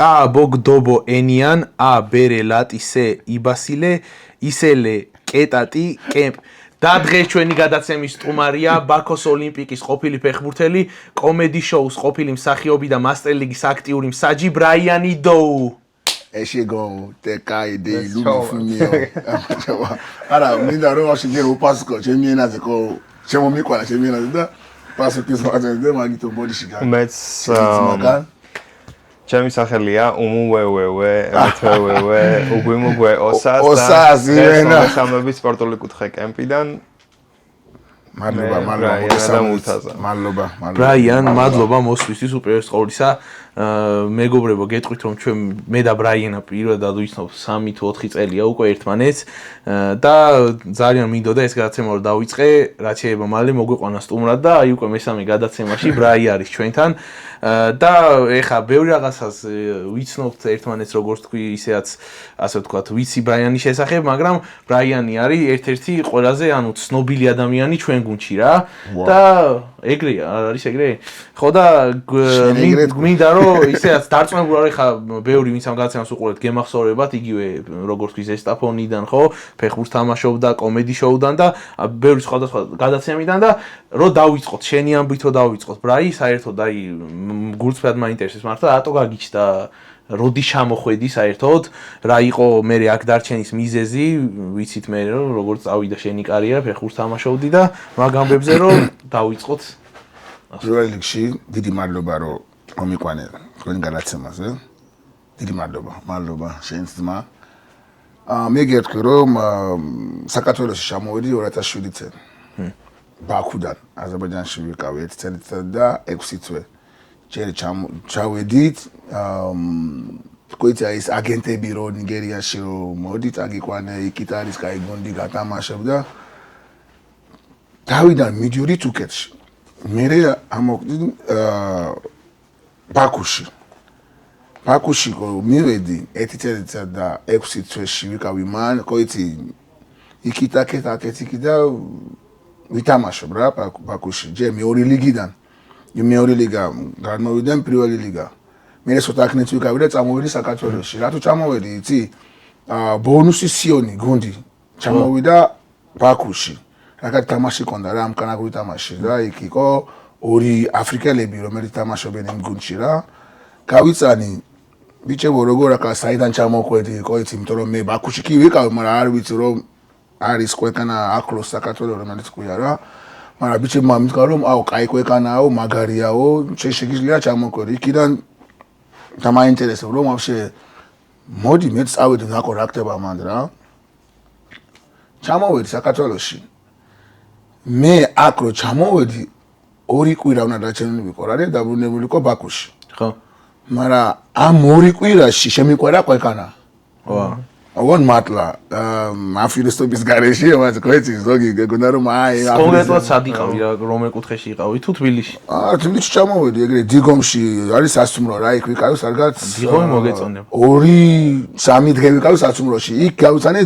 კა ბოგდობო ენიან ა ბერე ლატისე იბასილე ისელე კეტატი კემპ და დღეს ჩვენი გადაცემის სტუმარია ბაქოს ოლიმპიკის ყოფილი ფეხბურთელი, კომედი შოუს ყოფილი მსახიობი და მასტერ ლიგის აქტიური მსაჯი ბრაიანი დოუ. Eshego tekai de lumifumio. Ara minda ro ashigera upasco chemienaz ko chemomikwana chemienaz da paso kismaze de magito bodishiga. მეც ჩემი სახელია უმუვევევე ეთვევევე უგვიმუგვე ოსას და სამების სპორტული კუთხე კემპიდან მადლობა ბრაიან მადლობა მოსვლისთვის უპირველეს ყოვლისა მეგობრებო გეტყვით რომ ჩვენ მე და ბრაიანა პირველად ვიცნობ 3 თუ 4 წელია უკვე ერთმანეთს და ძალიან მინდოდა ეს გადაცემა რომ დავიწყე რაც შეიძლება მალე მოგვიყვანა სტუმრად და აი უკვე მესამე გადაცემაში ბრაი არის ჩვენთან და ეხა ბევრი რაღაცას ვიცნობთ ერთმანეთს როგორც თქვი ისეაც ასე ვთქვათ ვიცი ბრაიანის შესახებ მაგრამ ბრაიანი არის ერთ-ერთი ყველაზე ანუ ცნობილი ადამიანი ჩვენ გუნდში რა და ეგრეა არის ეგრე ხო და მინდა რომ ისეაც დარწმუნებული ვარ ხა ბევრი ვინც ამ გადაცემას უყურებთ გემახსოვრებათ იგივე როგორც თქვი ზესტაფონიდან ხო ფეხბურთს თამაშობდა კომედი შოუდან და ბევრი სხვადასხვა გადაცემიდან და რო დავიწყოთ შენი ამბით რო დავიწყოთ ბრაი საერთოდ აი გულწრფელად მაინტერესებს მართლა რატო გაგიჩნდა როდი ჩამოხვედი საერთოდ რა იყო მე აქ დარჩენის მიზეზი ვიცით მე რომ როგორც წავიდა შენი კარიერა ფეხბურთს თამაშობდი და მაგ ამბებზე რომ დავიწყოთ პირველ რიგში დიდი მადლობა რომ მომიყვანე თქვენი გადაცემაზე დიდი მადლობა შენს ძმა მე გეტყვი რომ საქართველოში ჩამოვედი 2007 წელი ბაქუდან აზერბაიჯანში ვიყავი 1 წელიწად და 6 თვე ჯერ ჩავედით თქვით ის აგენტები რო ნიგერიაში რო მოდით აგიყვანე იქით არის კაი გუნდი გათამაშებდა დავიდან მიდიოდი თურქეთში მე ამოკვდი ბაქოში მივედი 1 წელიწად და 6 თვეში ვიყავი მან ყოიცი იქით აქეთ და ვითამაშობ რა ბაქოში ჯერ მეორე ლიგიდან მეორე ლიგა გადმოვიდა პირველი ლიგა მე ცოტა აქნეც ვიყავი და წამოვედი საქართველოში რატო ჩამოვედი იცი ბონუსი სიონი გუნდი ჩამოვიდა ბაქოში რაღაც თამაში ქონდა რა ამ კანაგური თამაში და იქ იყო ორი აფრიკელები რომელიც თამაშობენ იმ გუნდში რა გავიწანი ბიჭებო როგორ ახლა საიდან ჩამოვყვედი ყოიცი იმიტომ რომ მე ბაქოში კი ვიყავი მაგრამ არ ვიცი რომ არის ქვეყანა ახლოს საქართველოს რომელიც ქვია რა მაგრამ ბიჭებმა მითქვა რომ აუ კაი ქვეყანაო მაგარიაო შეიძლება ჩამოვყვედი იქიდან დამაინტერესებ რომ ვაფშე მოდი მე წავედი ნაკო რა ხდება მანდ რა ჩამოვედი საქართველოში მე აქ რო ჩამოვედი ორი კვირა უნდა დაჩენილი ვიყო რა დაბრუნებული ვიყო ბაქოში ხო მაგრამ ამ ორი კვირაში შემიყვერა ქვეყანა აღარ მართლა აფირისტობის გარეშე მას ყვეცი ზოგი გეგონა რომ აი კონკრეტულად სად იყავი რომელ კუთხეში იყავი თუ თბილისში თბილისში ჩამოვედი ეგრე დიგომში არის სასტუმრო რა იქ ვიყავი სარგაც დიგომი მოგეწონება 2-3 დღე ვიყავი სასტუმროში იქ გავიცანე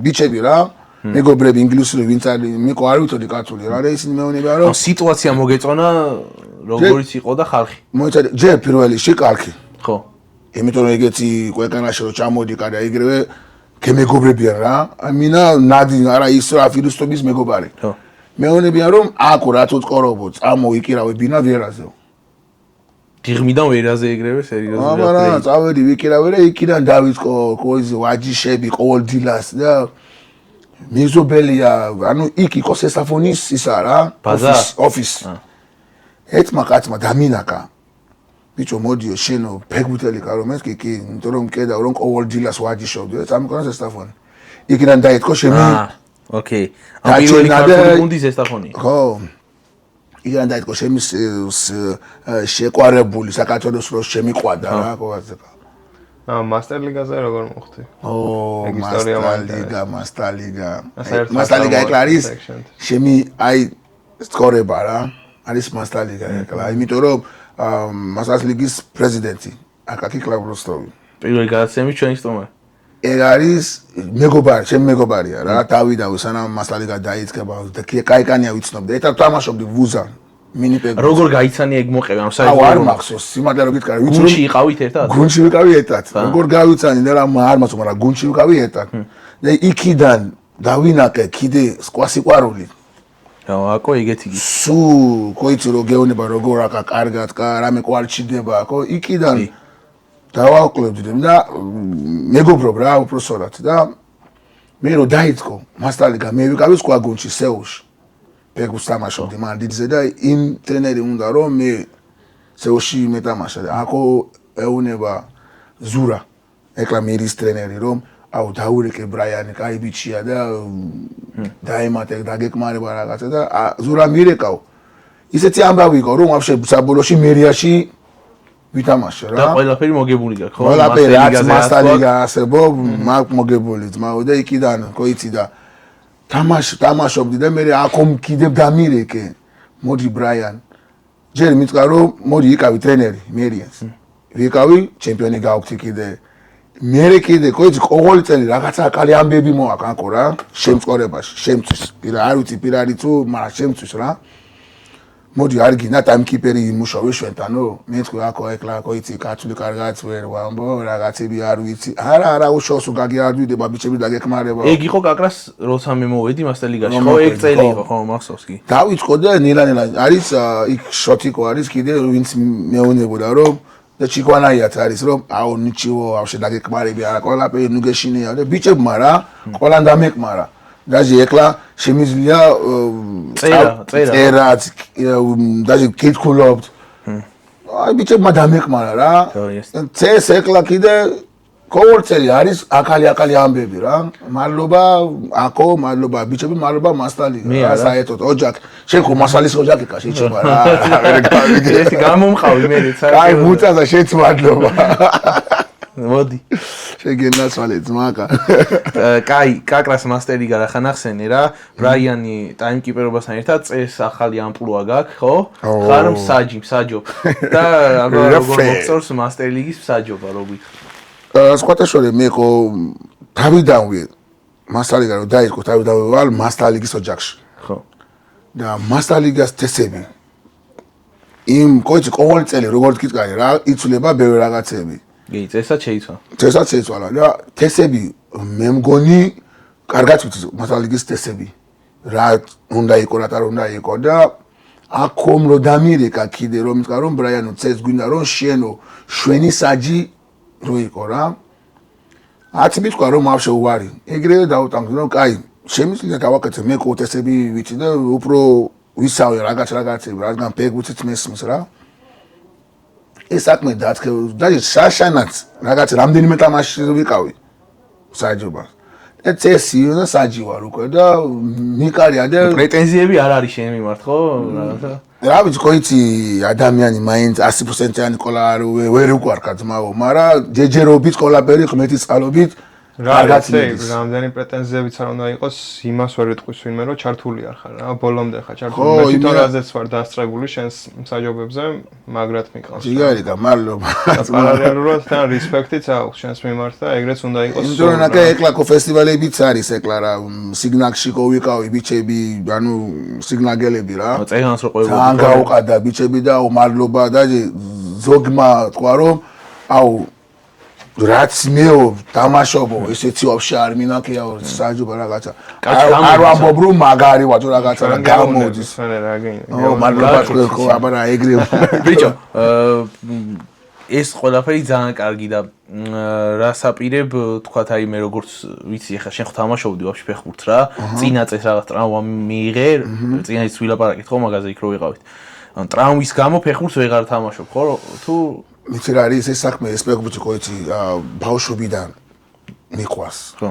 ბიჭები რა მეგობრები ინგლისური ვინც არის მეკო არ ვიცოდი კაცური რა ისინი მეუბნებიან რომ სიტუაცია მოგეწონა როგორიც იყო და ხალხი მოიცადე ჯერ პირველ რიგში კალკი ხო იმიტომ რომ ეგეთი ქვეყანაში რომ ჩამოდი კარა ეგრევე მეგობრებიან რა ამინა ნადი არა ის რა აფირისტობის მეგობარი ხო მეუბნებიან რომ აკო რატო წყორობო წამოიკირავე ბინა ვერაზეო დიღმიდან ვერაზე ეგრევე სერიოზულად აბა წავედი ვიკირავე და იქიდან დავიწყო კოიზ ვაჯიშები ყოველ დილას და მეზობელია ანუ იქ იყო სესაფონის ისა რა ოფისი ეთმა კაცმა დამინაკა ბიჭო მოდიო შენო ფეხბურთელი კარომეს კი იმიტომ რომ კედა რომ ყოველ დილას ვაჯიშობდი და წამიკონა სესაფონი იქიდან დაიწყო შემი ოკეი ამ პირველი ქართული გუნდი ზესტაფონი ხო იქიდან დაიწყო შემი შეყვარებული საქართველოს რო შემიყვადა რა ყოველზე მასტერ ლიგაზე როგორ მოხდი? მასტერ ლიგა ეკლა არის შემი აი სწორება რა არის მასტერ ლიგა ეკლა იმიტომ რომ მასტერ ლიგის პრეზიდენტი აკაკი კლავროსტოვი პირველი გადაცემის ჩვენი სტუმარი ეგ არის მეგობარი ჩემი მეგობარია რა დავიდა სანამ მასტერ ლიგა დაიწყება და კაიკანია ვიცნობდი ერთად თამაშობდი ვუზა მინი პეგუცი. როგორ გაიცანი ეგ მოყევი ამ აუ არ მახსოვს, სიმართლე რომ გითხრა, ვიცი გუნდში იყავით ერთად? გუნდში ვიყავი ერთად. როგორ გავიცანი და რა არ მახსოვს, მაგრამ გუნდში ვიყავი ერთად. და იქიდან დავინაკე კიდე სხვა სიყვარული. აკო ეგეთი გი. სუ, კოიცი რო გეუბნება როგორ აკა კარგად, რამე კვარჩიდება, ხო? იქიდან დავაკვლებდი და მეგობრობ რა უпроსორად და მე რო დაიწყო მასტალიგა მე ვიყავი სხვა გუნდში სეულში. პეგუს თამაშობდი მანდიდზე და იმ ტრენერი უნდა რომ მე სეულში მეტამაშა და აკო ეუნება ზურა ეკლა მირის ტრენერი რომ აუ დაურეკე ბრაიანი კაი ბიჩია და დაემატე დაგეკმარება რაღაცა და ზურა მირეკავ ისეთი ამბავი იყო რომ ვაფშე საბოლოოში მერიაში ვითამაშე რა და ყველაფერი მოგებული გაქვს ხო? ყველაფერი რაც მასტალიგა ასებო მაგ მოგებული ძმაო და იქიდან კოიცი და თამაშობდი და მე აკომ კიდევ დამირეკე მოდი ბრაიან ჯერ მითქვა რომ მოდი იკავი ტრენერი მერიას ვიკავი ჩემპიონი გავხდი კიდე მე კიდე კოიცი ყოველი წელი რაღაცა აკალი ამბები მოაქვს აკო რა შემწყორებაში შემწვის არ ვიცი პირარი თუ მაგრამ შემწვის რა მოდი არ გინდა ტაიმკიპერი იმუშავე შენთანო მე თქვი აკო ეკლა კოიცი კაცული კარგაც ვერ ვამბო რაღაცები არ ვიცი არა უშოუსო გაგიარდვიდება ბიჭები დაგეკმარება ეგ იყო კაკრას როცა მე მოვედი მასტალიგაში ხო ეგ წელი იყო ხო მახსოვს კი დავიწყო და ნელა არის იქ შოთიკო არის კიდე ვინც მეუნებოდა რომ და ჩიკვანაიაც არის რომ აუ ნიჩიო ავშე დაგეკმარები არა ყველაფერი ნუ გეშინია და ბიჭებმა რა ყველან დამეკმარა დაჟე ეკლა შემიძლია წერა დაჟე კითხულობთ აი ბიჭებმა დამეკმარა რა წეს ეკლა კიდე კოორცელი არის აკალი ამბები რა მადლობა აკო მადლობა ბიჭები მადლობა მასტალი რა საერთოდ ოჯახ შენ ხო მასალის ოჯახი კა შეჭება რა ეს გამომყავი მე ცა აი მუწაზა შეც მადლობა მოდი შეგენაცვალე ძმაკა კაი კაკრას მასტალიგა რა ხანახსენე რა ბრაიანი ტაიმკიპერობასთან ერთად წეს ახალი ამპლუა გაქვს ხო ხარ მსაჯობ და როგორ მოხსოვს მასტალიგის მსაჯობა რო გითხრა სხვათაშორის მე ხო თავიდანვე მასტალიგა რო დაიწყო თავიდანვე ვალ მასტალიგის ოჯახში ხო და მასტალიგას თესები იმ კოიცი ყოველი წელი როგორც გიტყარი რა იცვლება ბევრი რაღაცები კი წესაც შეიცვალა წესაც შეიცვალა და თესები მე მგონი კარგად ვიცი მასტალიგის თესები რა უნდა იყო რა უნდა იყო და აქომ რო დამირეკა კიდე რომ მითქვა რომ ბრაიანო წეს გვინდა რომ შენო შვენი საჯი რო იყო რა აცი მითქვა რომ ავშე უარი ეგრევე დავუტანხმდი რომ კაი შემიძლია გავაკეთე მე კოტესები ვიცი და უფრო ვისავე რაღაცები რადგან პეგუციც მესმის რა ეს საქმე დაწყე და შაშანაც რაღაც რამდენიმე თამაში ვიყავი საჯობას და წესი და საჯი ვარ უკვე და მიკარია და პრეტენზიები არ არის შენ მიმართ ხო რაღაცა რა ვიცი კოიცი ადამიანი მაინც 100%-იანი ყოლა ვერ უყარკა ძმაო მაგრამ ჯეჯერობით ყველაფერი ღმერთის წყალობით რაღაც რამდენი პრეტენზიებიც არ უნდა იყოს იმას ვერ ვიტყვის ვინმე რომ ჩართული არ ხარ რა ბოლომდე ხარ ჩართული მე თვითონ რაზეც ვარ დასწრებული შენს მსაჯობებზე მაგრად მიყავს ჯიგარიკა მადლობა პარალელურად თან რესპექტიც აქვს შენს მიმართ და ეგრეც უნდა იყოს ზონაკა ეკლა კო ფესტივალებიც არის ეკლა რა სიგნალში ყოვიყავი ბიჭები ანუ სიგნაგელები რა წეგანს რო ყოვებოდი თან გაუყადა ბიჭები და მადლობა და ზოგმა თქვა რომ აუ რაც მეო თამაშობო ესეცი ვაფშე არ მინაქია საჯობა რაღაცა არ ვამბობ რომ მაგარი ვარ თუ რაღაცა და გამოდის რა გინდა ო მადლობა ხო აბარა ეგრე ბიჭო ეს ყველაფერი ძალიან კარგი და რასაპირებ თქვათ აი მე როგორც ვიცი ახლა შენ ხო თამაშობდი ვაფშე ფეხბურთს რა წინა წეს რაღაც ტრამვა მიიღე წინა ის ვილაპარაკეთ ხო მაგაზე იქ რო ვიყავით ან ტრამვის გამო ფეხბურთს ვეღარ თამაშობ ხო თუ მიცი რა არის ეს საქმე ეს ფეხბურთი ყოიცი ბავშვობიდან მიყვას ხო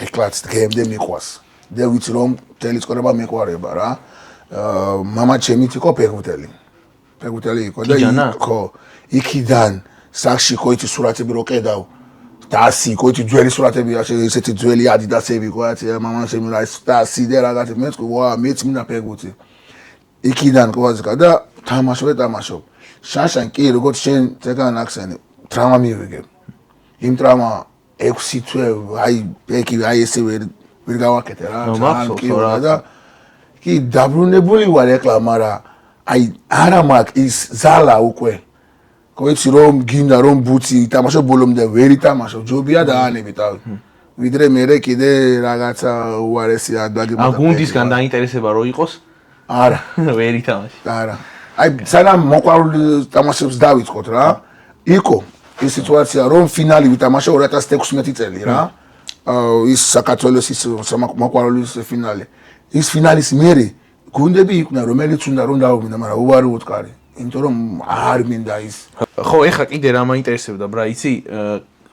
ეკლაც გემდე მიყვას და ვიცი რომ ტელესკოპება მიყვარება რა მამა ჩემი იყო ფეხბურთელი იყო და ხო იქიდან სახში ყოიცი სურათები რო ყედავ დასი ყოიცი ძველი სურათები ესეთი ძველი ადიდასები ყოიცი მამა შემი რა ეს დასი და რაღაცა მე თქვი ვა მეც მინდა ფეხბურთი იქიდან ყოაზკა და თამაშობ შაშან კი როგორც შენ ზეგან აქცენი ტრამა მივიღე იმ ტრამა 6 თვე აი ეკი აი ესე ვერ გავაკეთე რა მახსოვს რა და კი დაბრუნებული ვარ ეკლა მაგრამ აი არა მაქვს ის ზალა უკვე ხო იცი რომ გინდა რომ ბუცი ითამაშო ბოლომდე ვერ ითამაშო ჯობია დაანები თავი ვიდრე მე კიდე რაღაცა უარესი ადგილ გუნდისგან დაინტერესება რო იყოს არა ვერ ითამაში არა აი სანამ მოყვარული თამაშებს დავიწყოთ რა იყო ის სიტუაცია რომ ფინალი ვითამაშა 2016 წელი რა ის საქართველოს ის მოყვარული ფინალი ის ფინალის მერე გუნდები იყვნენ რომელიც უნდა რომ დაუმინდა მაგრამ უაროდ კარი იმიტომ რომ არ მინდა ის ხო ეხლა კიდე რა მაინტერესებდა ბრა იცი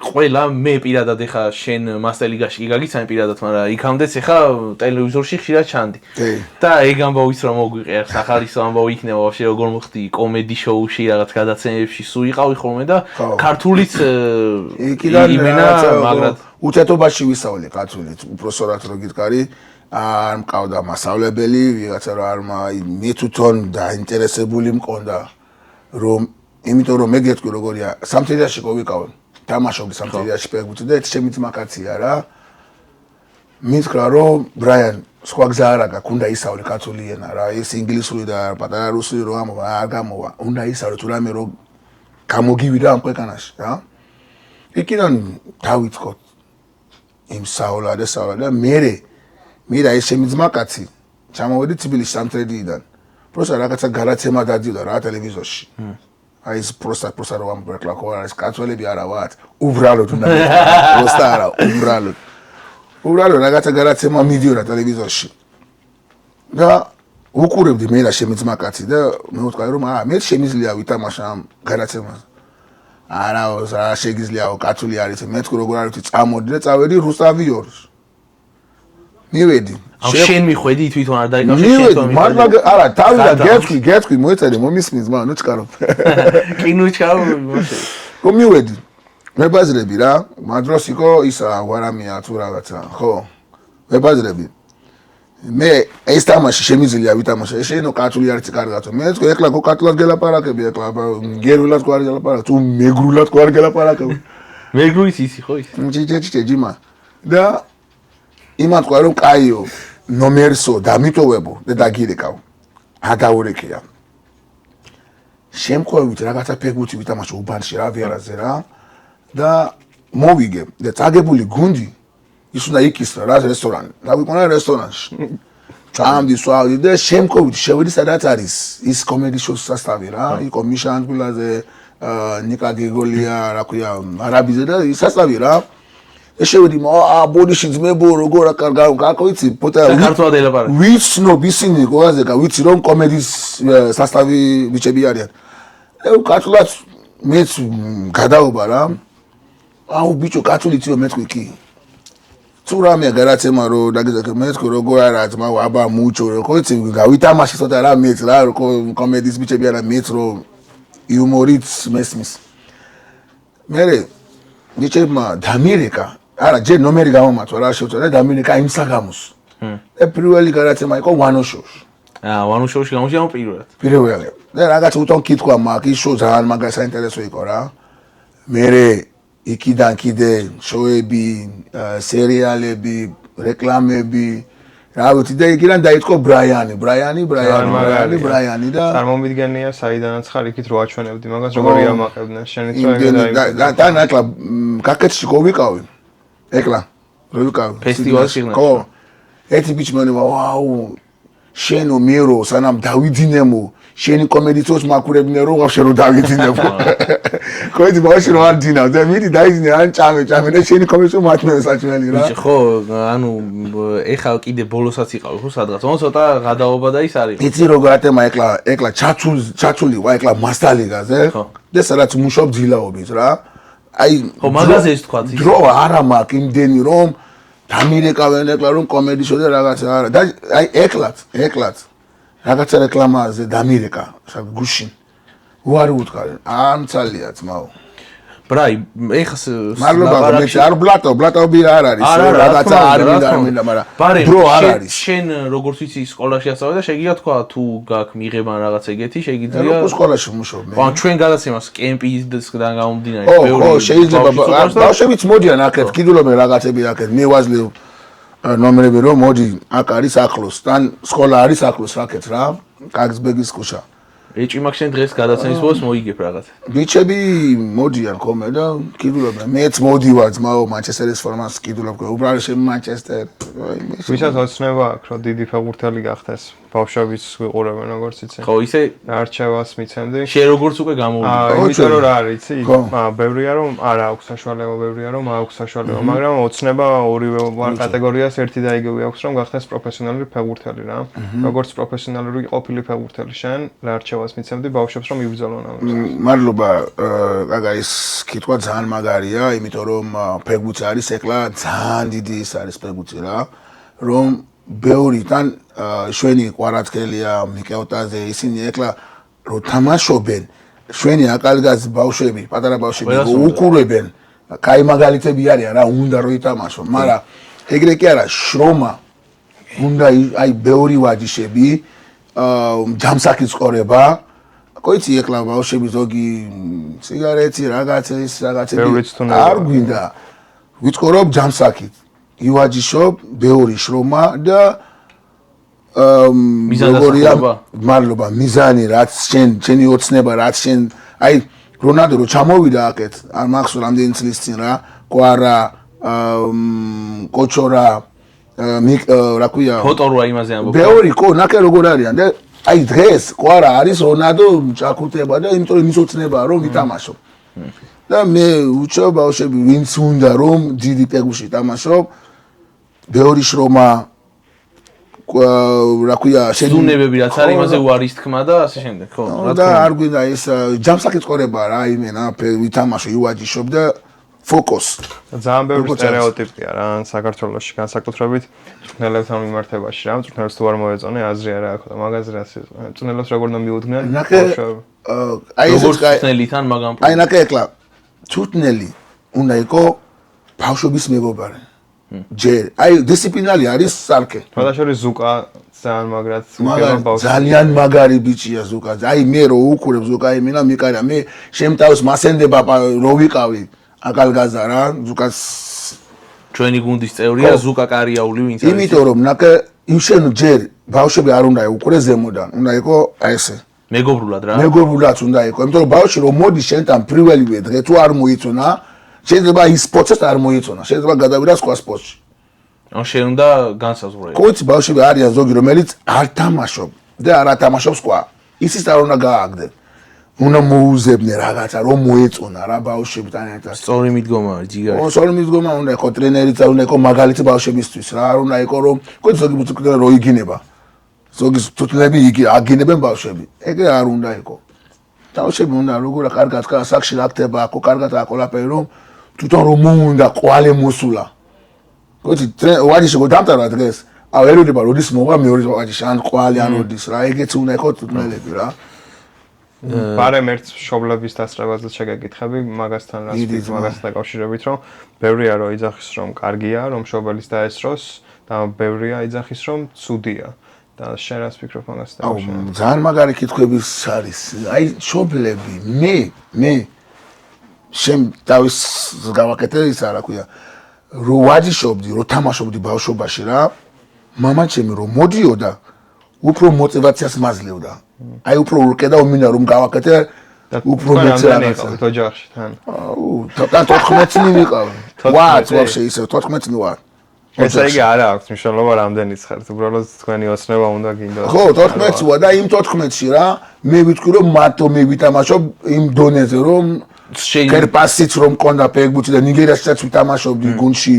ყველა მე პირადად ეხა შენ მასტერ ლიგაში კი გაგიცანი პირადად მაგრამ იქამდეც ეხა ტელევიზორში ხშირად ჩანდი და ეგ ამბავიც რომ მოგვიყე სახალისო ამბავი იქნება ვაფშე როგორ მოხდი კომედი შოუში რაღაც გადაცემებში სულ იყავი ხოლმე და ქართულიც იმენა მაგრამ უწეთობაში ვისწავლე კაცულით უპროსორად რო გითხარი არ მყავდა მასწავლებელი ვიღაცა რა არ მე თვითონ დაინტერესებული მყონდა რომ იმიტომ რომ მე გეტყვი როგორია სამთედიაში ყოვიკავენ თამაშობდი სამთედიაში პეგუთი და ეს ჩემი ძმაკაცია რა მითხრა რომ ბრაიან სხვა გზა არ აქვს უნდა ისწავლე კაცული ენა რა ეს ინგლისური და პატარა რუსული რო არ გამოვა უნდა ისწავლე თუ რამე რო გამოგივიდა ამ ქვეყანაში რა იქიდან დავიწყოთ იმ საულა და მე ეს ჩემი ძმაკაცი ჩამოვედი თბილისში სამთედიდან პროსა რაღაცა გადაცემა დადიოდა რა ტელევიზორში აი ეს პროსტა რო ამბერკლა ხო არის კაცოლები არა ვართ უბრალოდ უნდა პროსტა არა უბრალოდ რაღაცა გადაცემა მიდიოდა ტელევიზორში და უყურებდი მე რა ჩემი ძმაკაცი და მე ვთქვი რომ მე შემიძლია ვითამაშა ამ გადაცემას არა რა შეგიძლიაო კაცული არის მე თქვი როგორ არის წამოდი და წავედი რუსტავიორს მივედი შენ მიხვედი თვითონ არ დაიკავე შენ მაგრამ არა თავიდან გეტყვი მოეწერე მომისმის მაგრამ ნუჩკარო კი ნუჩკარო რომ მივედი მებაზრები რა მადროს იყო ისა ვარამია თუ რაღაცა ხო მებაზრები მე ეს თამაში შემიძლია ვითამაშო შენო კაცული არის კარგათო მე თქვი ეხლა გო კატლად გელაპარაკები ეხლა გერულად გვარი გელაპარაკ თუ მეგრულად გვარი გელაპარაკები მეგრუის ისი ხო ის ჯიჯიჯიჯიმა და იმან თქვა რომ კაიო ნომერსო დამიტოვებო და დაგირეკავ ადაურეკია შემთხვევით რაღაცა ფეგუთი ვითამაშო უბანში რა ვერაზე რა და მოვიგე და წაგებული გუნდი ის უნდა იქისრა რა რესტორანი დავიყვანა რესტორანში წამდი სვავდი და შემთხვევით შევედი სადაც არის ის კომედი შოუს სასტავი რა იყო მიშა ანგულაძე ნიკა გეგოლია რა ქვია არაბიძე და ის სასტავი რა შევედი ბოდიში ძმებო როგორ აკარგავ იცი პოტა საქართველოს ელაპარაკ ვიცნობ ისინი ყველაზე ვიცი რომ კომედის სასტავი ბიჭები არიან კაცულად მეც გადაობა რა აუ ბიჭო კაცულიც მე თქვი კი თუ რამე გადაცემა რო დაგიზარდე მე თქვი როგორ არა ძმა აბა მუჩო ხო იცი გავითამაში ცოტა რა მეც რა კომედის ბიჭები არა მეც რომ იუმორიც მესმის მე ბიჭებმა დამირეკა არა ჯერ ნომერი გამომაწვა რა შევწოდა და დამირეკა იმ საგამოს და პირველი გადაცემა იყო ვანოშოვში ვანოშოვში გამოსიამო პირველი და რაღაც უთონ კითხვა მაქვს ის შოუ ძალიან მაგარი საინტერესო იყო რა მე იქიდან კიდე შოუები სერიალები რეკლამები რა ვიცი და იქიდან დაიწყო ბრაიანი და წარმომიდგენია საიდანაც ხარ იქით რო აჩვენებდი მაგას როგორი ამაყებდნენ შენიც და ნაკლა კაკეთში ყოვიკავი ეკლა რო ვიკავი ფესტივალში ხო ერთი ბიჭი მეუბნება ვაუ შენო მერო სანამ დავიძინემო შენი კომედიციოს მაკურებდნენ რომ ვაფშე რო დავიძინებო ხო იცი ბავშვი რო არ ძინავ და მიდი დაიძინე ან ჭამე და შენი კომედიციო მათმევე საჭმელი რა ბიჭი ხო ანუ ეხლა კიდე ბოლოსაც იყავი ხო სადღაც ოღონდ ცოტა გადაობა და ის არის იცი როგორ ატემა ეკლა ჩაცული ვა ეკლა მასტალიგაზე და სადაც მუშაობ ძილაობით რა აი ხო მაგაზე ის თქვა დრო არა მაქვს იმდენი რომ დამირეკავენ ეკლა რომ კომედიშო და რაღაცა არა და აი ეკლაც რაღაცა რეკლამაზე დამირეკა გუშინ უარი უთხარი ამცალია ძმაო ბრაი ეხს მადლობა მე არ ბლატობი არ არის რაღაცა არ მინდა მაგრამ დრო არ არის შენ როგორც ვიცი სკოლაში ასწავლე და შეგიძლია თქვა თუ გაქვს მიღება რაღაც ეგეთი შეგიძლია როგორ სკოლაში მუშაობ მე ან ჩვენ გადაცემას კემპისგან გამომდინარე ხო შეიძლება ბავშვებიც მოდიან აქეთ კიდულობენ რაღაცები აქეთ მე ვაძლევ ნომერები რომ მოდი აქ არის ახლოს თან სკოლა არის ახლოს აქეთ რა კაგზბეგის ქუჩა ეჭი მაქვს შენ დღეს გადაცემის ბოლოს მოიგებ რაღაც. ბიჭები მოდიან ხოლმე და კიდულებენ. მეც მოდივარ ძმაო მანჩესტერის ფორმას კიდულობ. უბრალოდ შენ მანჩესტერ. ვისაც ოცნება აქვს რომ დიდი ფეხბურთელი გახდეს. ბავშვების ვიყურებენ როგორც იცი. ხო, ისე არჩევას მიცემდი. შენ როგორც უკვე გამოვიდა. იმიტომ რომ რა არის, იცი? ბევრია რომ არა აქვს საშუალება, ბევრია რომ აქვს საშუალება, მაგრამ ოცნება ორივე კატეგორიას ერთი და იგივე აქვს რომ გახდეს პროფესიონალური ფეხბურთელი რა. როგორც პროფესიონალური ყოფილი ფეხბურთელი შენ რა არჩევას მიცემდი ბავშვებს რომ იბრძოლონ ამას. მადლობა, კაკაის კითხვა ძალიან მაგარია, იმიტომ რომ ფეხბურთი არის ეკლა ძალიან დიდი ის არის ფეხბურთი რა, რომ ბევრიდან შვენი ყვარათქელია, მიკეოტაზე ისინი ეკლა რო თამაშობენ, შვენი აკალგაზ ბავშვები, პატარა ბავშვები უკურებენ, კაი მაგალითები არიან რა, უნდა რომ ითამაშონ, მაგრამ ეგრე კი არა, შრომა უნდა აი ბევრი ვაჯიშები, ჯამსახის ყორება, კოიცი ეკლა ბავშვები ზოგი სიგარეტი, რაღაცები არ გვინდა. ვიცხოვრობ ჯამსახით. ივაჯიშობ, ბევრი შრომა და მიზანია, მადლობა, მიზანი რაც შენი ოცნება, რაც შენ აი რონალდო რო ჩამოვიდა აქეთ, არ მახსოვს რამდენი წლის წინ რა, კვარა, კოჩორა, რა ქვია, ფოტო რა იმაზე ამბობ. ბევრი ხო, ნახე როგორ არიან და აი დღეს კვარა არის რონალდო ჩაკურთება და იმიტომ რომ ის ოცნებაა რომ ვითამაშო. და მე უჩვევ ბავშვები ვინც უნდა რომ დიდი ფეხბურთში ითამაშო, ბევრი შრომა რა ქვია შედუნებები რაც არის იმაზე უარის თქმა და ასე შემდეგ ხო და არ გვინდა ეს ჯამსახის ყორება რა იმენა ვითამაშო ივაჯიშობ და ფოკუს ძალიან ბევრი სტერეოტიპია რა საქართველოში განსაკუთრებით წვნელებთან მიმართებაში რა წვნელებს თუ არ მოეწონე აზრი არა აქვს და მაგაზე რა წვნელებს როგორ უნდა მიუდგნენ აი ეს წვნელითან მაგამ აი ნაკე ეკლა წვნელი უნდა იყო ბავშვების მეგობარი ჯერ აი დისციპლინარი არის სარკე თვალაშორის ზუკა ძალიან მაგრად ძალიან მაგარი ბიჭია ზუკა აი მე რო უყურებ ზუკა იმენა მიყარია მე შემთავს მასენდება რო ვიყავი აკალგაზა რა ზუკას ჩვენი გუნდის წევრია ზუკა კარიაული ვინც არის იმიტომ რომ ნაკე იმ შენ ჯერ ბავშვები არ უნდა უყურე ზემოდან უნდა იყო აი ესე მეგობრულად რა მეგობრულად უნდა იყო იმიტომ რომ ბავშვი რომ მოდი შენთან პირველივე დღე თუ არ მოიწონა შეიძლება ის სპორტსაც არ მოიწონა შეიძლება გადავიდა სხვა სპორტში ან შენ უნდა განსაზღვრე კოიცი ბავშვები არიან ზოგი რომელიც არ თამაშობ და არ ათამაშობს სხვა ისიც არ უნდა გააგდენ უნდა მოუზებნე რაღაცა რომ მოეწონა რა ბავშვებთან ერთად სწორი მიდგომა არის ჯიგარი სწორი მიდგომა უნდა იყო ტრენერიც უნდა იყო მაგალითი ბავშვებისთვის რა არ უნდა იყო რომ კოიცი ზოგი ბუთკდა რო იგინება ზოგი თუთლები აგინებენ ბავშვები ეგრე არ უნდა იყო ბავშვები უნდა როგორ კარგად საკში რაქდება აქ კარგად აკოლაფერი რომ თვითონ რომ უნდა ყვალე მოსულა კოიცი ვაჯიში გოდამტარა დღეს აუ ელოდება როდის მოვა მეორე ვაჯიში ან ყვალე ან როდის რა ეგეც უნდა იყო თუთლები რა პარემ ერთ შობლების დასწრებაზე შეგეკითხები მაგასთან დაკავშირებით რომ ბევრია რომ იძახის რომ კარგია რომ შობელის დაესროს და ბევრია იძახის რომ ცუდია და შენ რას ფიქრობ მაგასთან დაკავშირებით ძალიან მაგარი კითხვების არის აი შობლები მე შენ დავის გავაკეთე ის რა ქვია რო ვაჯიშობდი რო თამაშობდი ბავშვობაში რა მამა ჩემი რომ მოდიოდა უფრო мотиваციას მაძლევდა აი უფრო უკედა უმინა რომ გავაკეთე უფრო მეცნიერად ოჯახში თან აუ თან 14 წელი ვიყავი ვარ ვაფშე ისე 14 წელი ვარ ეს იგი არა აქვს მნიშვნელობა რამდენიც ხართ უბრალოდ თქვენი ოცნება უნდა გინდოს ხო 14 წელი ვარ და იმ 14-ში რა მე ვიტყვი რომ მათო მე ვითამაშობ იმ დონეზე რომ კერპასიც რომ მქონდა ფეხბურთი და ნიგერიაში ვითამაშობდი გუნდში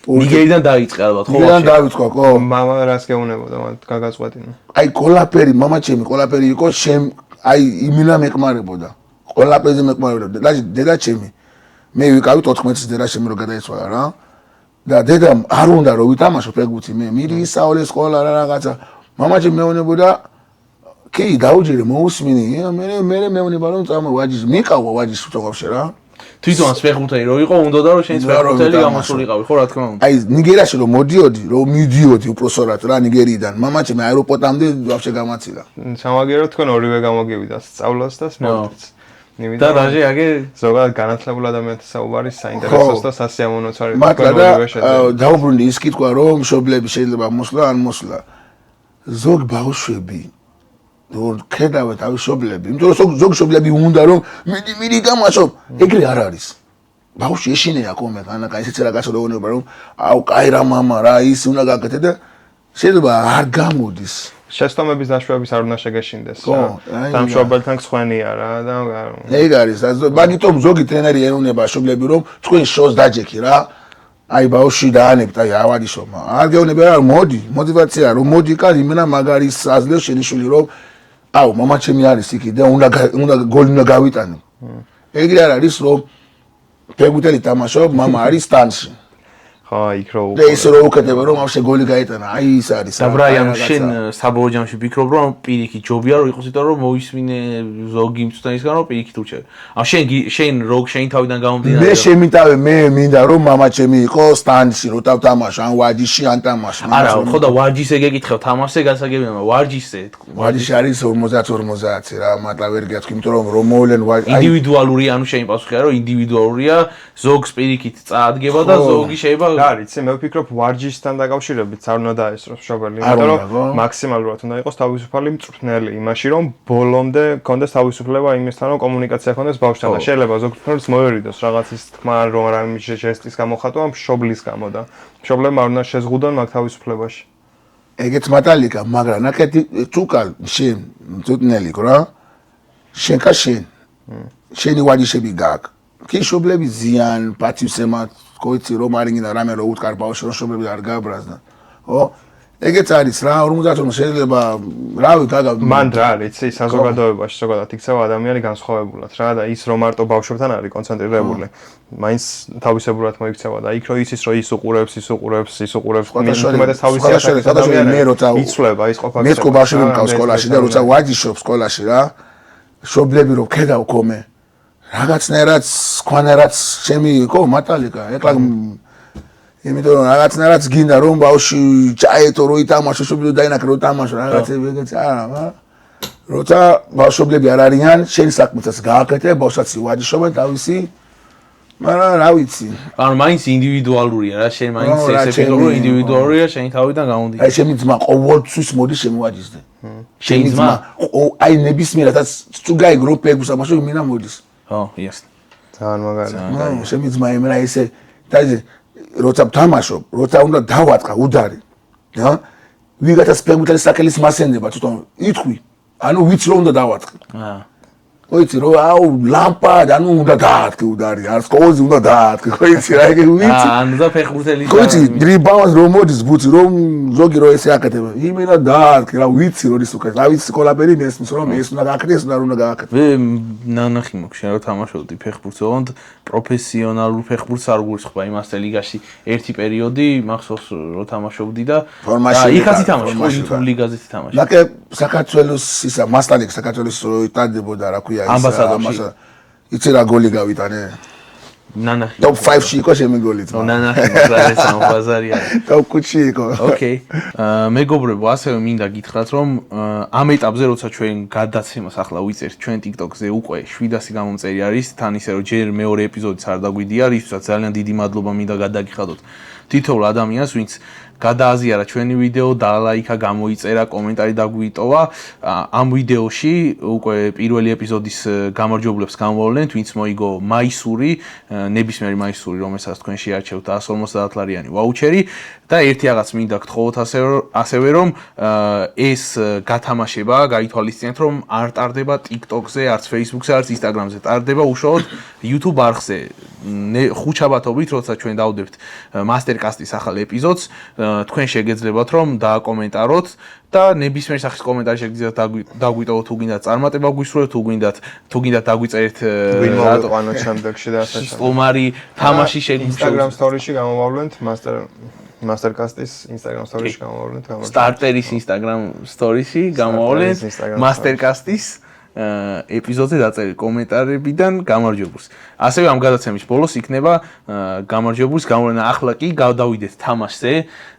ნიგერიდან დაიწყე ალბათ ხო ნიგერიდან დაიწყო ხო მამა რას გეუნებოდა მათ გაგაწყვეტინა აი კოლაფერი მამა ჩემი კოლაფერი იყო შენ აი იმინა მეკმარებოდა კოლაფერზე მეკმარებოდა დედა ჩემი მე ვიყავი 14 წელი დედა ჩემი რო გადაიცვალა რა და დედამ არ უნდა რომ ვითამაშო ფეხბურთი მე მირი ისწავლე სკოლა რა რაღაცა მამა ჩემი მეუბნება კი დაუჯერე მოусმინი მე მეუბნება რომ წამო ვაჯის მიყავო ვაჯის უწოვავშე რა თვითონ ფეხბურთელი რო იყო უნდა რომ შენ ფეხბურთელი გამოსულიყავი ხო რა თქმა უნდა აი ნიგერიაში რომ მოდიოდი რომ მიდიოდი უпроსორად რა ნიგერიიდან მამა ჩემი აეროპორტამდე ვაფშე გამაცილა სამაგერო თქვენ ორივე გამოგივიდა სწავლას და სპორტს და დაჟე აგე ზოგადად განათლებულ ადამიანთა საუბარი საინტერესოს და სასიამოვნოც არის თქვენ ორივე შეძლებთ დაუბრუნდი ის კითხვა რომ მშობლები შეიძლება მოსვლა ან მოსვლა ზოგ ბავშვები ქედავე თავის მშობლები, იმიტომ რომ ზოგი მშობლები უნდა რომ მიდი გამაშობ, ეგრე არ არის. ბავშვი ეშინია კომე, ანაკა ისიც რა გასაუბრება რომ აუ კაი რა მამა რა ის უნდა გაკეთე და შეიძლება არ გამოდის. შეცდომების დაშვების არ უნდა შეგეშინდეს. დამშობელთან ხვენია რა და ეგ არის. მაგიტომ ზოგი ტრენერი ერუნება მშობლები რომ თქვენ შოს დაჯექი რა. აი ბავშვი დაანებთ, აი ავადიშო. არ გეუბნება რა მოდი, мотиваცია რომ მოდი კარი, მენა მაგარი საზლევ შენიშული რომ აუ მამა ჩემი არის იქი და უნდა გოლი უნდა გავიტანო. ეგრე არ არის რომ ფეგუტელი თამაშობ, მამა არის სტანში. ხო, იქ რო და ის რო უკეთება რომ ამ შეგოლი გაიტანა, აი ის არის. და ბრაიან შენ საბოლოო ჯამში ვფიქრობ რომ პირიქით ჯობია რომ იყოს იმიტომ რომ მოისმინე ზოგი მწვდენისგან რომ პირიქით ურჩევ. ან შენ შენ თავიდან გამომდინარე. მე შემიტავე მე მინდა რომ მამა ჩემი იყო სტანში რო დავთამაშო, ან ვაჯიში ან თამაშო. არა, ხო და ვაჯის ეგეკითხებ, თამაშზე გასაგებია, ვაჯისზე. ვაჯიში არის 50-50 რა, მატლა ვერ გეთქვი, იმიტომ რომ მოვლენ ინდივიდუალური, ანუ შენ პასუხია რომ ინდივიდუალურია, ზოგს პირიქით წაადგება და ზოგი შეიძლება რა არის, მე ვფიქრობ ვარჯიშთან დაკავშირებით არ უნდა დაესწროს მშობელი, იმიტომ რომ მაქსიმალურად უნდა იყოს თავისუფალი მწვრთნელი იმაში, რომ ბოლომდე გქონდეს თავისუფლება იმისთან, რომ კომუნიკაცია ქონდეს ბავშვთან და შეიძლება ზოგადად მოერიდოს რაღაცის თქმა, რომ რამე ჟესტის გამოხატვა მშობლის გამო და მშობლებმა არ უნდა შეზღუდონ მაგ თავისუფლებაში. ეგეც მატალიკა, მაგრამ ნაკეთი თუკალ შენ მწვრთნელი რა, შენკა შენი ვაჯიშები გაქვს. კი მშობლები ზიან, პატივსემად კოიცი რომ არ იგინა რამე რო უთქარ ბავშვს რომ მშობლები არ გააბრაზდა. ხო? ეგეც არის რა, 50 შეიძლება რავი გაგა მან რა არის, იცი საზოგადოებაში ზოგადად იქცევა ადამიანი განსხვავებულად რა და ის რომ მარტო ბავშვებთან არის კონცენტრირებული. მაინც თავისებურად მოიქცევა და იქ რო იცის რომ ის უყურებს უმეტეს თავისი ადამიანი მე როცა იცვლება ის ყოფა მე თქო ბავშვები მყავს სკოლაში და როცა ვაჯიშობ სკოლაში რა, მშობლები რო ქედავ კომე რაღაცნაირად სკვანერად ჩემი იყო მატალიკა ეკლა იმიტომ რომ რაღაცნაირად გინდა რომ ბავშვი ჩაეთო რო ითამაშო შუბლი დაინახე რო თამაშო რაღაცები ეგეც არა როცა ბავშვები არ არიან შენ საქმეც გააკეთე ბავშვაც ვაჯიშობენ თავისი მაგრამ რა ვიცი ანუ მაინც ინდივიდუალურია რა შენ მაინც ესე ფიქრობ რომ ინდივიდუალურია შენი თავიდან გამომდის აი შემი ძმა ყოველთვის მოდის შემოვაჯისდე შენი ძმა აი ნებისმიერადაც თუ გაიგრო პეგუს ამაშო მინა მოდის ხო, იასნა. ძალიან მაგარი. შემი ძმა იმენა ესე და როცა ვთამაშობ, როცა უნდა დავატყა უდარი. რა? ვიღაცას ფეგუტელის საკელის მასენდება, თვითონ ითხვი. ანუ ვიცი რომ უნდა დავატყი. Koiți ro au lampada, nu უნდა დაატკი უდარი, არც ყოველზე უნდა დაატკი, koiți რა ეგ ვიცი. ანუ და ფეხბურთელი. Koiți დრიბალს რომ მოდის ბუცი რომ ზოგი რო ესე აკეთება. იმენა დაატკი, რა ვიცი რომ ის უკეთ. რა ვიცი კოლაპერი მესმის რომ ეს უნდა გააკეთეს, უნდა უნდა გააკეთე. მე ნანახი მოქვს, რა თამაშობდი ფეხბურთს, ოღონდ პროფესიონალურ ფეხბურთს არ გულისხმობა იმასთან ლიგაში ერთი პერიოდი, მახსოვს რო თამაშობდი და იქაც ითამაშე, ლიგაზე თამაშე. ლაკე საქართველოს ისა მასტალიკ საქართველოს რო იტანდებოდა რა ქვია ამბასადორში. იცი რა გოლი გავიტანე? ნანახი. Top 5-ში იყო შემი გოლი. ნანახი მოკლედ ამ ბაზარია. Top 5-ში იყო. ოკეი. მეგობრებო, ასევე მინდა გითხრათ, რომ ამ ეტაპზე როცა ჩვენ გადაცემას ახლა ვიწერთ ჩვენ TikTok-ზე უკვე 700 გამომწერი არის, თან ისე რომ ჯერ მეორე ეპიზოდიც არ დაგვიდია, რისთვისაც ძალიან დიდი მადლობა მინდა გადაგიხადოთ თითოეულ ადამიანს, ვინც გადააზიარა ჩვენი ვიდეო, დალაიქა, გამოიწერა, კომენტარი დაგვიტოვა. ამ ვიდეოში უკვე პირველი ეპიზოდის გამარჯვებულებს გამოვავლენთ, ვინც მოიგო მაისური, ნებისმიერი მაისური, რომელსაც თქვენ შეარჩევთ 150 ლარიანი ვაუჩერი და ერთი რაღაც მინდა გთხოვოთ ასევე რომ ეს გათამაშება გაითვალისწინეთ, რომ არ ტარდება TikTok-ზე, არც Facebook-ზე, არც Instagram-ზე, ტარდება უშუალოდ YouTube არხზე. ხუჩაბათობით, როცა ჩვენ დავდებთ მასტერკასტის ახალ ეპიზოდს, თქვენ შეგეძლებათ რომ დააკომენტაროთ და ნებისმიერ სახის კომენტარი შეგიძლიათ დაგვიტოვოთ თუ გინდათ წარმატება გვისურვებთ თუ გინდათ დაგვიწერეთ რატო შემდეგში და ასე სტუმარი თამაში შეგიძლიათ Instagram story-ში გამოვავლენთ მასტერკასტის Instagram story-ში გამოვავლენთ სტარტერის Instagram story-ში გამოვავლენთ მასტერკასტის ეპიზოდზე დაწერილი კომენტარებიდან გამარჯვებულს. ასევე ამ გადაცემის ბოლოს იქნება გამარჯვებულის გამოვლენა. ახლა კი გავდავიდეთ თამაშზე.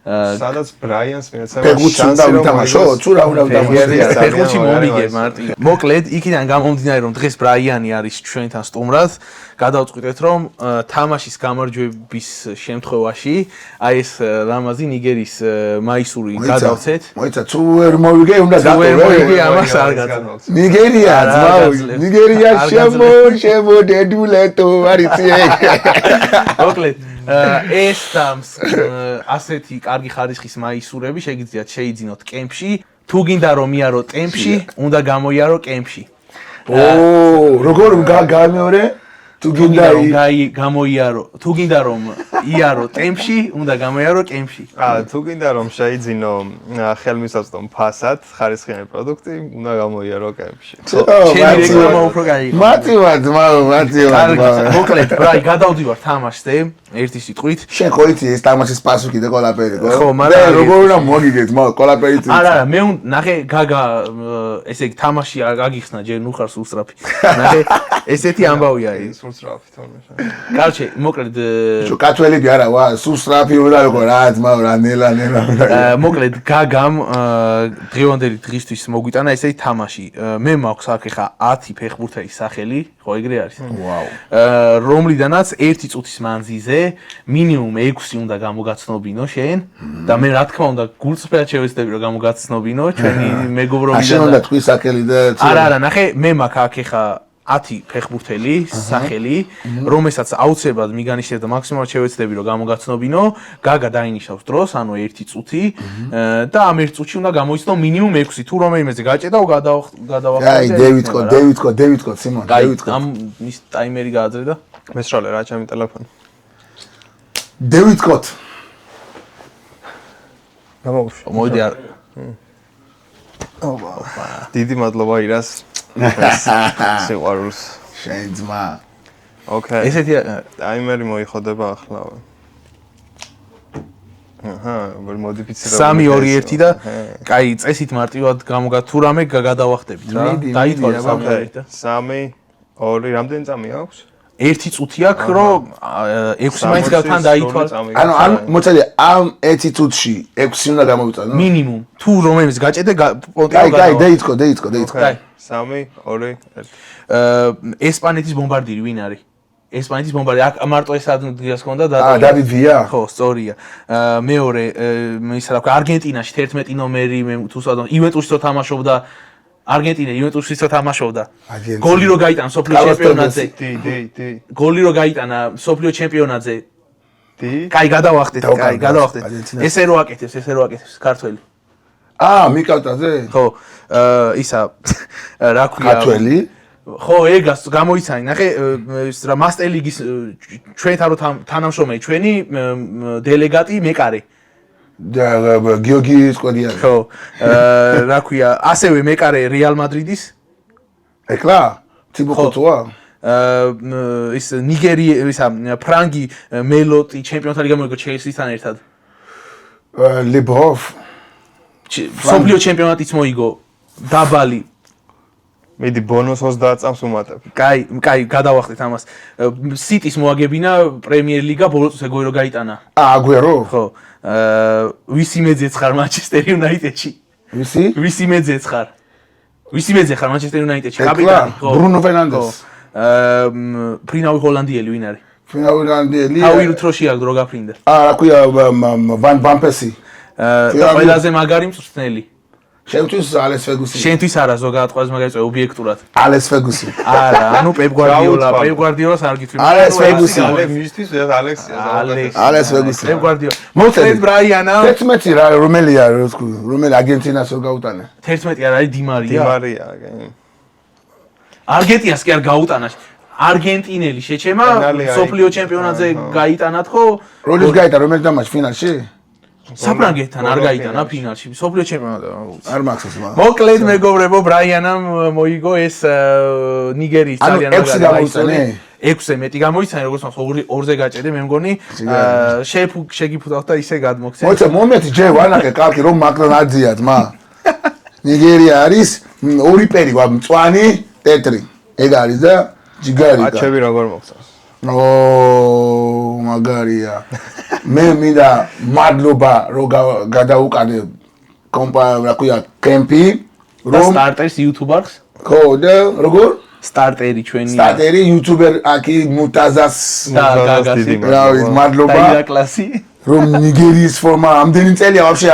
სადაც ბრაიანს მიეცემა ფეხბურთში უნდა ვითამაშო, თუ რა უნდა ვითამაშო. ფეხბურთში მომიგე მარტი. მოკლედ, იქიდან გამომდინარე რომ დღეს ბრაიანი არის ჩვენთან სტუმრად, გადავწყვიტეთ რომ თამაშის გამარჯვების შემთხვევაში აი ეს ლამაზი ნიგერის მაისური გადავცეთ. მოიცა, თუ ვერ მოვიგე, უნდა დატოვე ამას არ გაწევ. ნიგერია, ძმაო, ნიგერია შემოდედულეთო, არიცი ეგ. მოკლედ, ეს თამს ასეთი კარგი ხარისხის მაისურები შეგიძლიათ შეიძინოთ კემპში, თუ გინდა რომ იარო ტემპში, უნდა გამოიარო კემპში. როგორ გამეორე? თუ გინდა გამოიარო, თუ გინდა რომ იარო ტემპში, უნდა გამოიარო კემპში. თუ გინდა რომ შეიძინო ხელმისაწვდომ ფასად ხარისხიანი პროდუქტი, უნდა გამოიარო კემპში. ჩემი რეკლამა უფრო გაიგო. მათივა ძმაო, მათივა. მოკლედ, ბრაი, გადავდივარ თამაშზე, ერთი სიტყვით. შენ ხო იცი ეს თამაშის პასუხი და ყველაფერი, ხო? ხო, მაგრამ როგორ უნდა მოგიგეთ, ძმაო, ყველაფერი იცი. არა, მე ნახე გაგა ესე იგი თამაში აგიხსნა, ჯერ ნუ ხარ სუსტრაფი. ნახე, ესეთი ამბავია ის. სუსტრაფი თორმე. კარჩე, მოკლედ შო კათოლიკი არა, ვა, სუსტრაფი უნდა როგორ რა, ძმაო, რა ნელა. მოკლედ გაგამ დღევანდელი დღისთვის მოგვიტანა ესეთი თამაში. მე მაქვს აქ ხა 10 ფეხბურთელის სახელი, ხო ეგრე არის? ვაუ. რომლიდანაც 1 წუთის მანძილზე მინიმუმ 6 უნდა გამოგაცნობინო შენ და მე რა თქმა უნდა გულწრფელად შევეცდები რომ გამოგაცნობინო ჩვენი მეგობრობიდან. შენ უნდა თქვი სახელი და არა, ნახე, მე მაქვს აქ ხა 10 ფეხბურთელი სახელი, რომელსაც აუცილებლად მიგანიშნებ და მაქსიმალურად შევეცდები რომ გამოგაცნობინო, გაგა დაინიშნავს დროს, ანუ 1 წუთი და ამ 1 წუთში უნდა გამოიცნო მინიმუმ 6, თუ რომელიმეზე გაჭედაო გადავახტო. აი, დევიდკო, სიმონ, დევიდკო. ამ ის ტაიმერი გააძრე და მესროლე რა ჩემი ტელეფონი. დევიდკო. გამოვუშვი. მოიდი არ დიდი მადლობა ირას. სიყვარულს. შენ ძმა. ოკეი. ესეთი ტაიმერი მოიხოდება ახლა. ვერ მოდიფიცირებული. 3 2 1 და კაი, წესით მარტივად გამოგა თუ რამე გადავახტებით რა. დაითვალე 3 2 1 და 3 2 რამდენი წამი აქვს? 1 წუთი აქვს რომ 6 მაინც თან დაითვალე. ანუ მოწადე ამ 1 წუთში 6 უნდა გამოვიწადო. მინიმუმ თუ რომელიმეს გაჭედე პონტი კაი, დეიცკო. 3 2 1 ესპანეთის ბომბარდირი ვინ არის? ესპანეთის ბომბარდირი. აქ მარტო ეს ადგილას ქონდა და დავიდ ვია. ხო, სწორია. მეორე ისა რა ქვია, არგენტინაში 11 ნომერი, მე თუ სადო ივენტუსში თამაშობდა. არგენტინა ივენტუსში თამაშობდა. გოლი რო გაიტანა სოფლიო ჩემპიონატზე. გოლი რო გაიტანა სოფლიო ჩემპიონატზე. კაი, გადავახტეთ. ესე რო აკეთებს ქართველი. მიკავტაზე? ხო, ისა რა ქვია? ქართველი? ხო, ეგას გამოიცანი. ნახე, რა მასტერ ლიგის ჩვენთან რო თანამშრომელი, ჩვენი დელეგატი მეკარე. გიორგი სკოდიანი. ხო, რა ქვია, ასევე მეკარე რეალ მადრიდის. ეკლა? თიბოხოთოა? ის ნიგერი, ისა ფრანგი მელოტი ჩემპიონთა ლიგა მოიგო ჩელსისთან ერთად. ლიბროფ. სოფლიო ჩემპიონატიც მოიგო. დაბალი. მიდი ბონუს 20 წამს უმატებ. კაი, გადავახტეთ ამას. სიტის მოაგებინა პრემიერ ლიგა ბოლო წუთზე გოლი რო გაიტანა. აგვერო? ხო. ვისი მეძეც ხარ მანჩესტერ იუნაიტედში? ვისი მეძეც ხარ? ვისი მეძე ხარ მანჩესტერ იუნაიტედში? კაპიტანი, ხო. ბრუნო ფერნანდეს. ფრინავი ჰოლანდიელი ვინ არის? ფრინავი ჰოლანდიელი. თავი რუთროში აქ დრო გაფრინდა. რა ქვია ვან პესი. ყველაზე მაგარი მწვრთნელი. შენთვის ალეს ფეგუსი. შენთვის არა, ზოგადად ყველაზე მაგარი წვე ობიექტურად. ალეს ფეგუსი. არა, ანუ პეპ გვარდიოლას არ გითხრით. ალეს ფეგუსი. მისთვის ალექსია. ალეს ფეგუსი. პეპ გვარდიოლა. მოწედ ბრაიანა. 11 რა, რომელია, რომელი არგენტინას რო გაუტანა? 11 არ არის დიმარია. დიმარია, არგენტინას კი არ გაუტანა. არგენტინელი შეჩემა სოფლიო ჩემპიონატზე გაიტანათ ხო? როდის გაიტანა, რომელი თამაში ფინალში? საფრანგეთთან არ გაიტანა ფინალში, სოფლიო ჩემპიონატზე. არ მაქსოს მაგ. მოკლედ მეგობრებო, ბრაიანამ მოიგო ეს ნიგერიის ძალიან მაგარი მაისური. 6-ზე მეტი გამოიცანა, როგორც მაგ 2-ზე გაჭედე, მე მგონი შეგიფუტავთ და ისე გადმოგცეთ. მოიცა მომენტი ჯერ ვანახე კარგი რომ მაკდონალდზია ძმა. ნიგერია არის ორი პერი, მწვანი ტეტრი ეგ არის და ჯიგარი და აჩები როგორ მოგწონს მაგარია მე მინდა მადლობა რომ გადაუკადე რა ქვია კემპი რომ სტარტერს იუთუბერს ხო და როგორ სტარტერი ჩვენი სტარტერი იუთუბერ აკი მუტაზას და მადლობა კლასი რომ ნიგერიის ფორმა ამდენი წელია вообще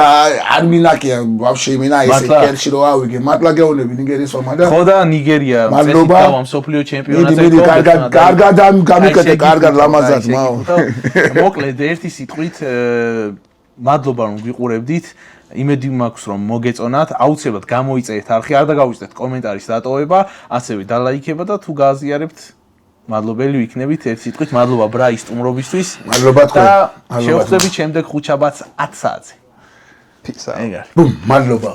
არ მინაკია вообще იმენა ესე კერში რო ავიგე მადლა გეუბნები ნიგერიის ფორმა და ხო და ნიგერია მადლობა მსოფლიო ჩემპიონატზე კარგად გამიკეთე კარგად ლამაზად მაო მოკლედ ერთი სიტყვით მადლობა რომ გიყურებდით იმედი მაქვს რომ მოგეწონათ აუცილებლად გამოიწერეთ არხი არ დაგავიწყდეთ კომენტარის დატოვება ასევე დალაიქება და თუ გააზიარებთ მადლობელი ვიქნებით ერთ სიტყვით მადლობა ბრაის სტუმრობისთვის მადლობა თქვენ და შევხვდებით შემდეგ ხუთშაბათს 10 საათზე ფიქსა ბუმ მადლობა